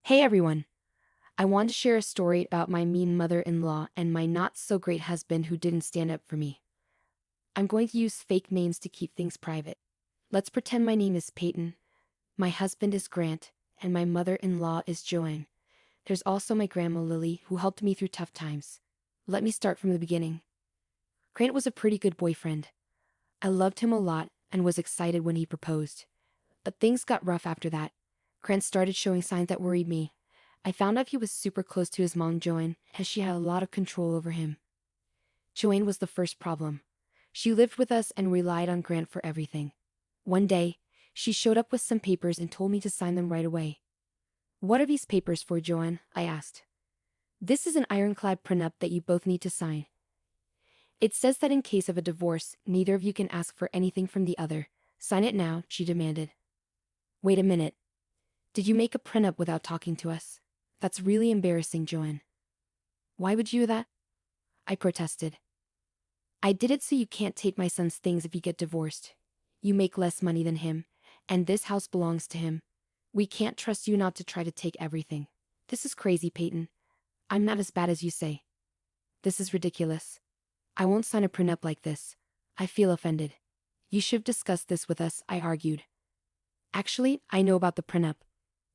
Hey everyone! I want to share a story about my mean mother-in-law and my not-so-great husband who didn't stand up for me. I'm going to use fake names to keep things private. Let's pretend my name is Peyton, my husband is Grant, and my mother-in-law is Joanne. There's also my grandma Lily who helped me through tough times. Let me start from the beginning. Grant was a pretty good boyfriend. I loved him a lot and was excited when he proposed. But things got rough after that. Grant started showing signs that worried me. I found out he was super close to his mom Joanne, as she had a lot of control over him. Joanne was the first problem. She lived with us and relied on Grant for everything. One day, she showed up with some papers and told me to sign them right away. "What are these papers for, Joanne?" I asked. "This is an ironclad prenup that you both need to sign. It says that in case of a divorce, neither of you can ask for anything from the other. Sign it now," she demanded. "Wait a minute. Did you make a prenup without talking to us? That's really embarrassing, Joanne." "Why would you do that?" I protested. "I did it so you can't take my son's things if you get divorced. You make less money than him, and this house belongs to him. We can't trust you not to try to take everything." "This is crazy, Peyton. I'm not as bad as you say." "This is ridiculous. I won't sign a prenup like this. I feel offended." "You should have discussed this with us," I argued. "Actually, I know about the prenup.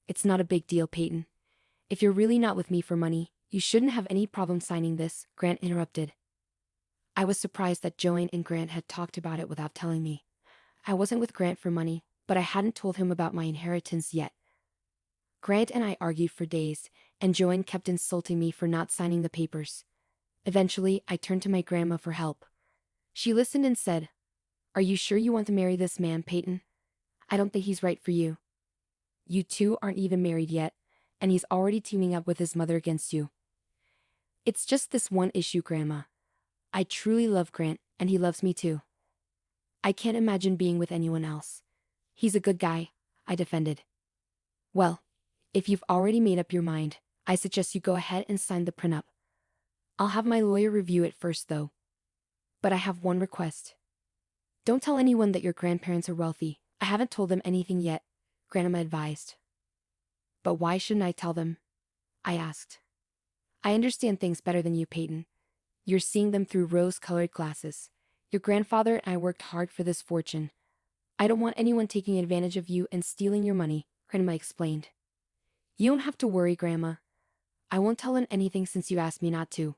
It's not a big deal, Peyton. If you're really not with me for money, you shouldn't have any problem signing this," Grant interrupted. I was surprised that Joanne and Grant had talked about it without telling me. I wasn't with Grant for money, but I hadn't told him about my inheritance yet. Grant and I argued for days, and Joanne kept insulting me for not signing the papers. Eventually, I turned to my grandma for help. She listened and said, "Are you sure you want to marry this man, Peyton? I don't think he's right for you. You two aren't even married yet, and he's already teaming up with his mother against you." "It's just this one issue, Grandma. I truly love Grant, and he loves me too. I can't imagine being with anyone else. He's a good guy," I defended. "Well, if you've already made up your mind, I suggest you go ahead and sign the prenup. I'll have my lawyer review it first though. But I have one request. Don't tell anyone that your grandparents are wealthy. I haven't told them anything yet," Grandma advised. "But why shouldn't I tell them?" I asked. "I understand things better than you, Peyton. You're seeing them through rose-colored glasses. Your grandfather and I worked hard for this fortune. I don't want anyone taking advantage of you and stealing your money," Grandma explained. "You don't have to worry, Grandma. I won't tell him anything since you asked me not to.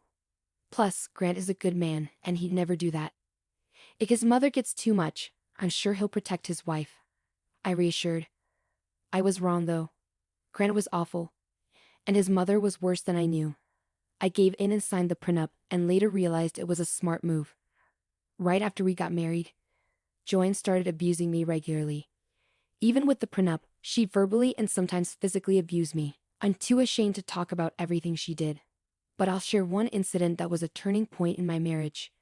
Plus, Grant is a good man, and he'd never do that. If his mother gets too much, I'm sure he'll protect his wife," I reassured. I was wrong though. Grant was awful, and his mother was worse than I knew. I gave in and signed the prenup, and later realized it was a smart move. Right after we got married, Joanne started abusing me regularly. Even with the prenup, she verbally and sometimes physically abused me. I'm too ashamed to talk about everything she did. But I'll share one incident that was a turning point in my marriage.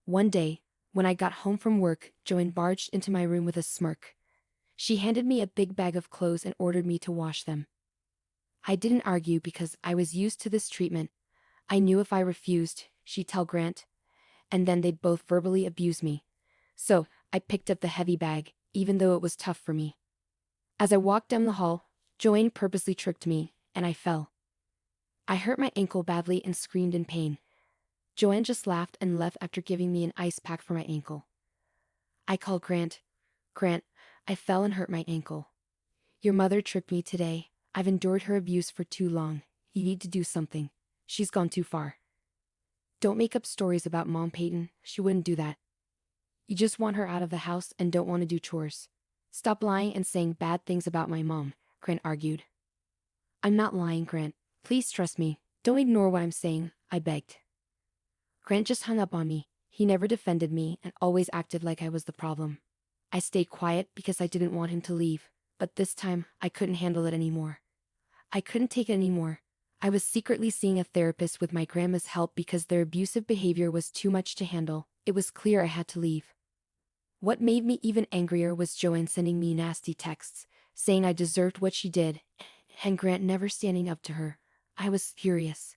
One day, when I got home from work, Joanne barged into my room with a smirk. She handed me a big bag of clothes and ordered me to wash them. I didn't argue because I was used to this treatment. I knew if I refused, she'd tell Grant, and then they'd both verbally abuse me. So, I picked up the heavy bag, even though it was tough for me. As I walked down the hall, Joanne purposely tripped me, and I fell. I hurt my ankle badly and screamed in pain. Joanne just laughed and left after giving me an ice pack for my ankle. I called Grant. "Grant, I fell and hurt my ankle. Your mother tricked me today. I've endured her abuse for too long. You need to do something. She's gone too far." "Don't make up stories about Mom, Peyton. She wouldn't do that. You just want her out of the house and don't want to do chores. Stop lying and saying bad things about my mom," Grant argued. "I'm not lying, Grant. Please trust me. Don't ignore what I'm saying," I begged. Grant just hung up on me. He never defended me and always acted like I was the problem. I stayed quiet because I didn't want him to leave, but this time I couldn't handle it anymore. I couldn't take it anymore. I was secretly seeing a therapist with my grandma's help because their abusive behavior was too much to handle. It was clear I had to leave. What made me even angrier was Joanne sending me nasty texts, saying I deserved what she did, and Grant never standing up to her. I was furious.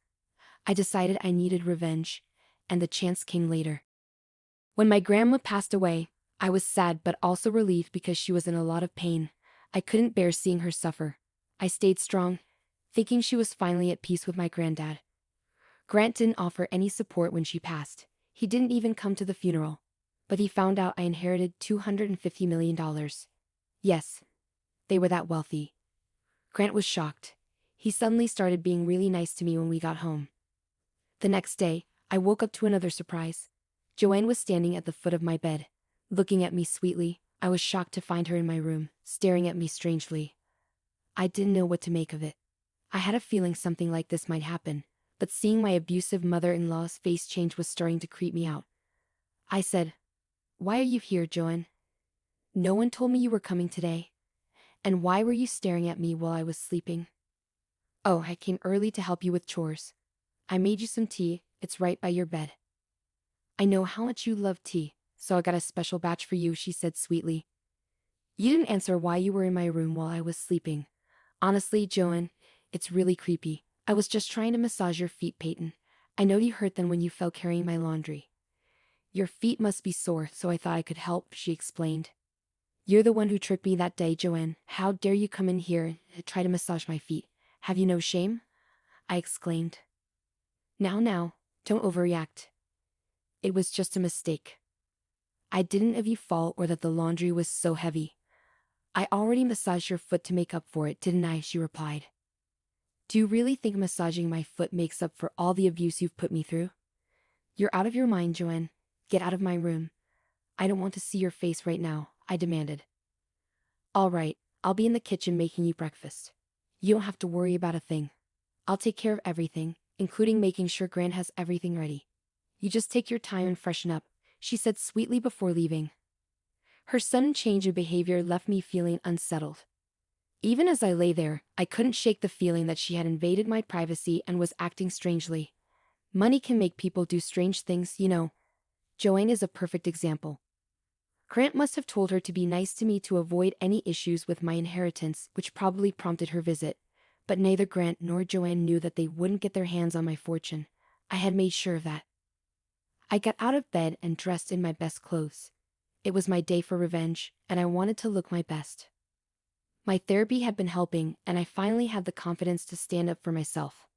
I decided I needed revenge, and the chance came later. When my grandma passed away, I was sad but also relieved because she was in a lot of pain. I couldn't bear seeing her suffer. I stayed strong, thinking she was finally at peace with my granddad. Grant didn't offer any support when she passed. He didn't even come to the funeral. But he found out I inherited $250 million. Yes, they were that wealthy. Grant was shocked. He suddenly started being really nice to me when we got home. The next day, I woke up to another surprise. Joanne was standing at the foot of my bed, looking at me sweetly. I was shocked to find her in my room, staring at me strangely. I didn't know what to make of it. I had a feeling something like this might happen, but seeing my abusive mother-in-law's face change was starting to creep me out. I said, "Why are you here, Joanne? No one told me you were coming today. And why were you staring at me while I was sleeping?" "Oh, I came early to help you with chores. I made you some tea, it's right by your bed." "I know how much you love tea, so I got a special batch for you," she said sweetly. "You didn't answer why you were in my room while I was sleeping. Honestly, Joanne, it's really creepy. I was just trying to massage your feet, Peyton. I know you hurt them when you fell carrying my laundry. Your feet must be sore, so I thought I could help," she explained. "You're the one who tricked me that day, Joanne. How dare you come in here and try to massage my feet? Have you no shame?" I exclaimed. Now, don't overreact. It was just a mistake. I didn't have you fall or that the laundry was so heavy. I already massaged your foot to make up for it, didn't I?" she replied. "Do you really think massaging my foot makes up for all the abuse you've put me through? You're out of your mind, Joanne. Get out of my room. I don't want to see your face right now," I demanded. "All right, I'll be in the kitchen making you breakfast. You don't have to worry about a thing. I'll take care of everything, including making sure Grant has everything ready. You just take your time and freshen up," she said sweetly before leaving. Her sudden change of behavior left me feeling unsettled. Even as I lay there, I couldn't shake the feeling that she had invaded my privacy and was acting strangely. Money can make people do strange things, you know. Joanne is a perfect example. Grant must have told her to be nice to me to avoid any issues with my inheritance, which probably prompted her visit. But neither Grant nor Joanne knew that they wouldn't get their hands on my fortune. I had made sure of that. I got out of bed and dressed in my best clothes. It was my day for revenge, and I wanted to look my best. My therapy had been helping, and I finally had the confidence to stand up for myself.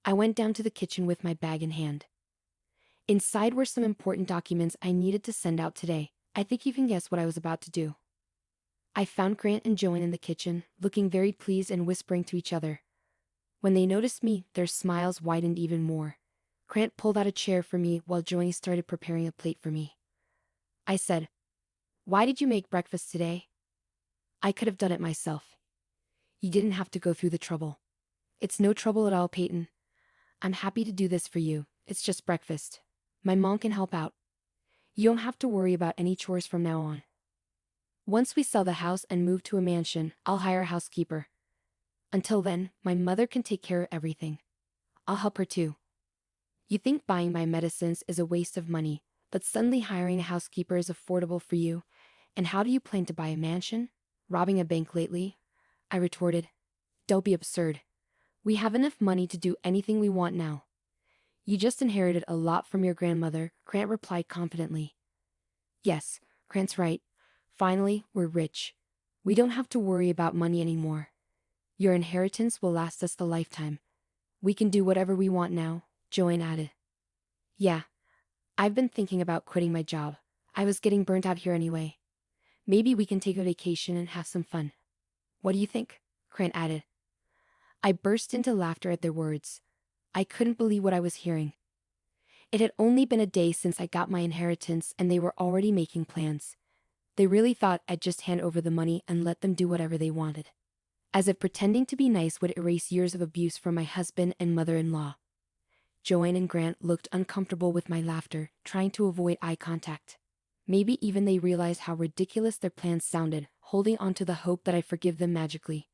I went down to the kitchen with my bag in hand. Inside were some important documents I needed to send out today. I think you can guess what I was about to do. I found Grant and Joanne in the kitchen, looking very pleased and whispering to each other. When they noticed me, their smiles widened even more. Grant pulled out a chair for me while Joanne started preparing a plate for me. I said, "Why did you make breakfast today? I could have done it myself. You didn't have to go through the trouble." "It's no trouble at all, Peyton. I'm happy to do this for you. It's just breakfast. My mom can help out. You don't have to worry about any chores from now on. Once we sell the house and move to a mansion, I'll hire a housekeeper. Until then, my mother can take care of everything. I'll help her too. You think buying my medicines is a waste of money, but suddenly hiring a housekeeper is affordable for you. And how do you plan to buy a mansion? Robbing a bank lately?" I retorted. "Don't be absurd. We have enough money to do anything we want now." "You just inherited a lot from your grandmother," Grant replied confidently. "Yes, Grant's right. Finally, we're rich. We don't have to worry about money anymore. Your inheritance will last us a lifetime. We can do whatever we want now," Joanne added. "Yeah, I've been thinking about quitting my job. I was getting burnt out here anyway. Maybe we can take a vacation and have some fun. What do you think?" Grant added. I burst into laughter at their words. I couldn't believe what I was hearing. It had only been a day since I got my inheritance and they were already making plans. They really thought I'd just hand over the money and let them do whatever they wanted. As if pretending to be nice would erase years of abuse from my husband and mother-in-law. Joanne and Grant looked uncomfortable with my laughter, trying to avoid eye contact. Maybe even they realized how ridiculous their plans sounded, holding on to the hope that I'd forgive them magically.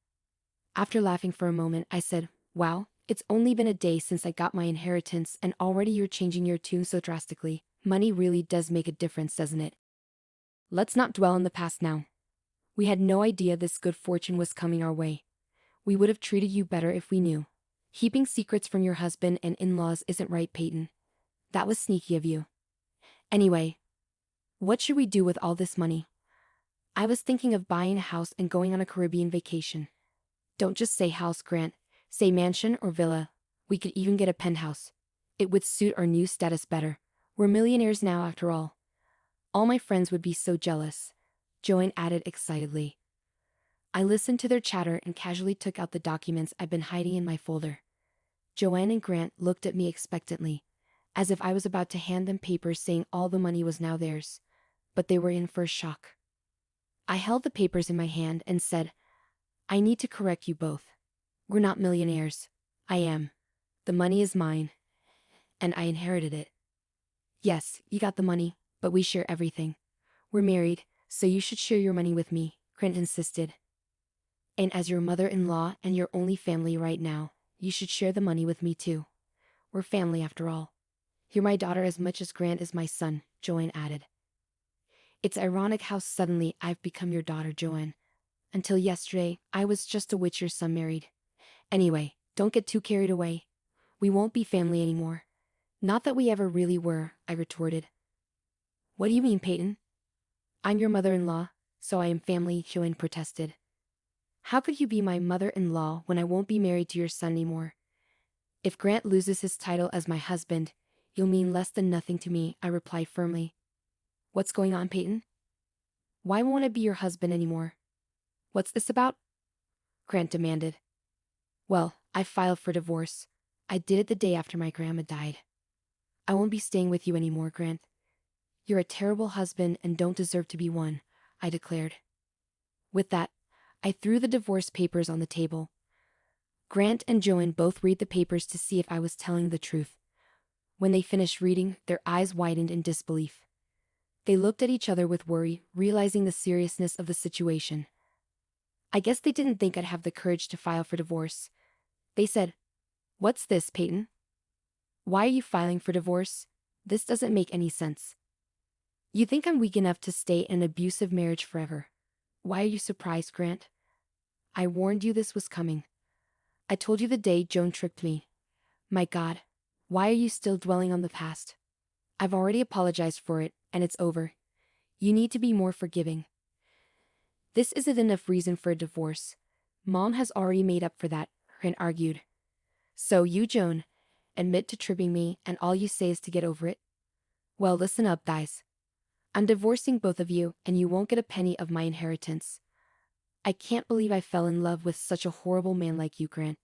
After laughing for a moment, I said, "Wow, it's only been a day since I got my inheritance and already you're changing your tune so drastically. Money really does make a difference, doesn't it? Let's not dwell on the past now. We had no idea this good fortune was coming our way. We would have treated you better if we knew. Keeping secrets from your husband and in-laws isn't right, Peyton. That was sneaky of you. Anyway, what should we do with all this money?" I was thinking of buying a house and going on a Caribbean vacation. "Don't just say house, Grant. Say mansion or villa. We could even get a penthouse. It would suit our new status better. We're millionaires now after all. All my friends would be so jealous, Joanne added excitedly. I listened to their chatter and casually took out the documents I'd been hiding in my folder. Joanne and Grant looked at me expectantly, as if I was about to hand them papers saying all the money was now theirs, but they were in for a shock. I held the papers in my hand and said, I need to correct you both. We're not millionaires. I am. The money is mine. And I inherited it. Yes, you got the money, but we share everything. We're married, so you should share your money with me, Grant insisted. And as your mother-in-law and your only family right now, you should share the money with me too. We're family after all. You're my daughter as much as Grant is my son, Joanne added. It's ironic how suddenly I've become your daughter, Joanne. Until yesterday, I was just a witch your son married. Anyway, don't get too carried away. We won't be family anymore. Not that we ever really were, I retorted. What do you mean, Peyton? I'm your mother-in-law, so I am family, Joanne protested. How could you be my mother-in-law when I won't be married to your son anymore? If Grant loses his title as my husband, you'll mean less than nothing to me, I replied firmly. What's going on, Peyton? Why won't I be your husband anymore? What's this about? Grant demanded. Well, I filed for divorce. I did it the day after my grandma died. I won't be staying with you anymore, Grant. You're a terrible husband and don't deserve to be one, I declared. With that, I threw the divorce papers on the table. Grant and Joanne both read the papers to see if I was telling the truth. When they finished reading, their eyes widened in disbelief. They looked at each other with worry, realizing the seriousness of the situation. I guess they didn't think I'd have the courage to file for divorce. They said, What's this, Peyton? Why are you filing for divorce? This doesn't make any sense. You think I'm weak enough to stay in an abusive marriage forever? Why are you surprised, Grant? I warned you this was coming. I told you the day Joan tricked me. My God, why are you still dwelling on the past? I've already apologized for it, and it's over. You need to be more forgiving. This isn't enough reason for a divorce. Mom has already made up for that, Grant argued. So you, Joan, admit to tripping me and all you say is to get over it? Well, listen up, guys. I'm divorcing both of you and you won't get a penny of my inheritance. I can't believe I fell in love with such a horrible man like you, Grant.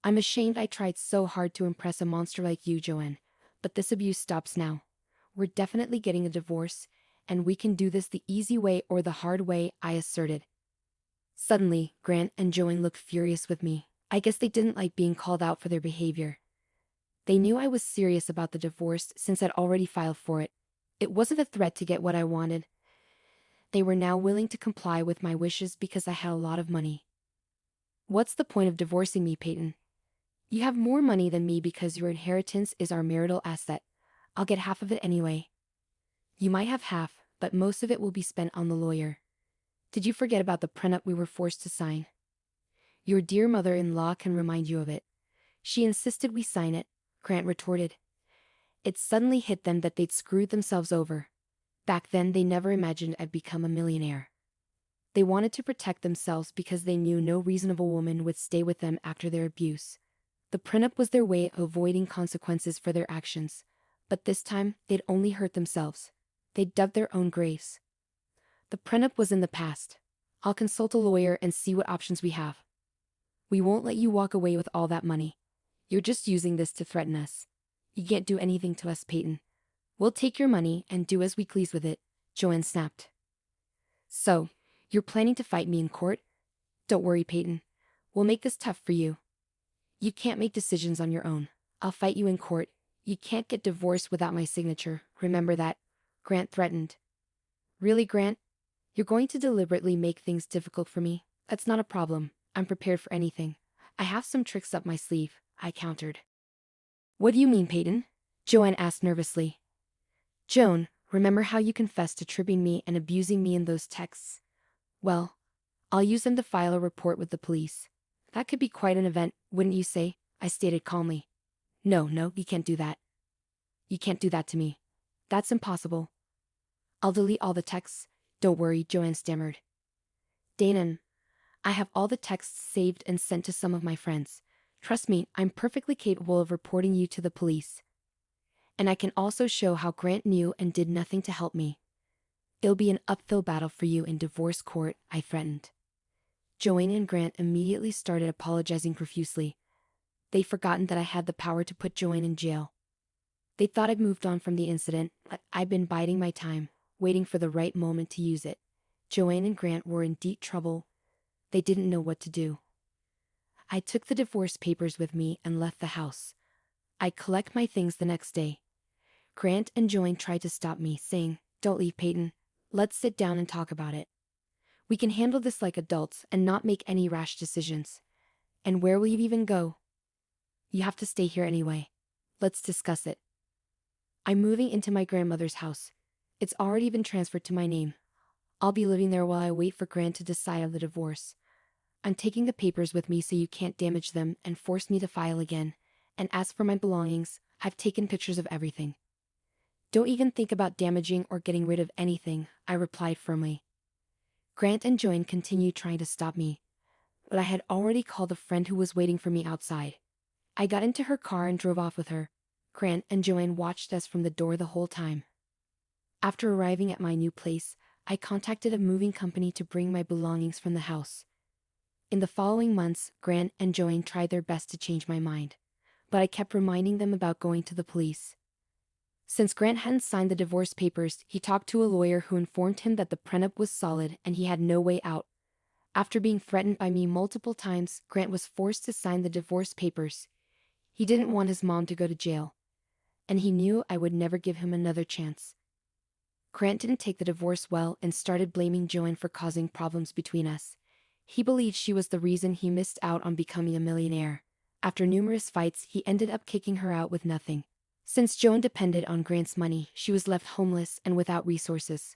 I'm ashamed I tried so hard to impress a monster like you, Joanne, but this abuse stops now. We're definitely getting a divorce, and we can do this the easy way or the hard way, I asserted. Suddenly, Grant and Joanne looked furious with me. I guess they didn't like being called out for their behavior. They knew I was serious about the divorce since I'd already filed for it. It wasn't a threat to get what I wanted. They were now willing to comply with my wishes because I had a lot of money. What's the point of divorcing me, Peyton? You have more money than me because your inheritance is our marital asset. I'll get half of it anyway. You might have half, but most of it will be spent on the lawyer. Did you forget about the prenup we were forced to sign? Your dear mother-in-law can remind you of it. She insisted we sign it, Grant retorted. It suddenly hit them that they'd screwed themselves over. Back then they never imagined I'd become a millionaire. They wanted to protect themselves because they knew no reasonable woman would stay with them after their abuse. The prenup was their way of avoiding consequences for their actions, but this time they'd only hurt themselves. They'd dug their own graves. The prenup was in the past. I'll consult a lawyer and see what options we have. We won't let you walk away with all that money. You're just using this to threaten us. You can't do anything to us, Peyton. We'll take your money and do as we please with it, Joanne snapped. So, you're planning to fight me in court? Don't worry, Peyton. We'll make this tough for you. You can't make decisions on your own. I'll fight you in court. You can't get divorced without my signature, remember that, Grant threatened. Really, Grant? You're going to deliberately make things difficult for me? That's not a problem. I'm prepared for anything. I have some tricks up my sleeve, I countered. What do you mean, Peyton? Joanne asked nervously. Joan, remember how you confessed to tripping me and abusing me in those texts? Well, I'll use them to file a report with the police. That could be quite an event, wouldn't you say? I stated calmly. No, you can't do that. You can't do that to me. That's impossible. I'll delete all the texts. Don't worry, Joanne stammered. Danon, I have all the texts saved and sent to some of my friends. Trust me, I'm perfectly capable of reporting you to the police. And I can also show how Grant knew and did nothing to help me. It'll be an uphill battle for you in divorce court, I threatened. Joanne and Grant immediately started apologizing profusely. They'd forgotten that I had the power to put Joanne in jail. They thought I'd moved on from the incident, but I'd been biding my time, waiting for the right moment to use it. Joanne and Grant were in deep trouble. They didn't know what to do. I took the divorce papers with me and left the house. I'd collect my things the next day. Grant and Joanne tried to stop me, saying, "Don't leave, Peyton. Let's sit down and talk about it. We can handle this like adults and not make any rash decisions. And where will you even go? You have to stay here anyway. Let's discuss it. I'm moving into my grandmother's house. It's already been transferred to my name. I'll be living there while I wait for Grant to decide on the divorce. I'm taking the papers with me so you can't damage them and force me to file again. And as for my belongings, I've taken pictures of everything. Don't even think about damaging or getting rid of anything," I replied firmly. Grant and Joanne continued trying to stop me, but I had already called a friend who was waiting for me outside. I got into her car and drove off with her. Grant and Joanne watched us from the door the whole time. After arriving at my new place, I contacted a moving company to bring my belongings from the house. In the following months, Grant and Joanne tried their best to change my mind, but I kept reminding them about going to the police. Since Grant hadn't signed the divorce papers, he talked to a lawyer who informed him that the prenup was solid and he had no way out. After being threatened by me multiple times, Grant was forced to sign the divorce papers. He didn't want his mom to go to jail, and he knew I would never give him another chance. Grant didn't take the divorce well and started blaming Joanne for causing problems between us. He believed she was the reason he missed out on becoming a millionaire. After numerous fights, he ended up kicking her out with nothing. Since Joan depended on Grant's money, she was left homeless and without resources.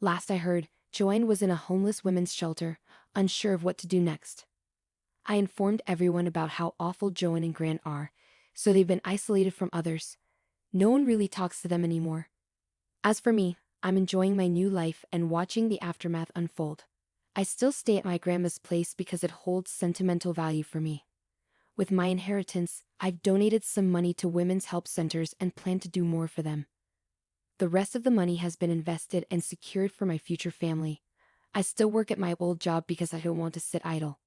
Last I heard, Joanne was in a homeless women's shelter, unsure of what to do next. I informed everyone about how awful Joanne and Grant are, so they've been isolated from others. No one really talks to them anymore. As for me, I'm enjoying my new life and watching the aftermath unfold. I still stay at my grandma's place because it holds sentimental value for me. With my inheritance, I've donated some money to women's help centers and plan to do more for them. The rest of the money has been invested and secured for my future family. I still work at my old job because I don't want to sit idle.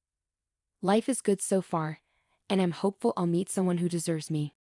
Life is good so far, and I'm hopeful I'll meet someone who deserves me.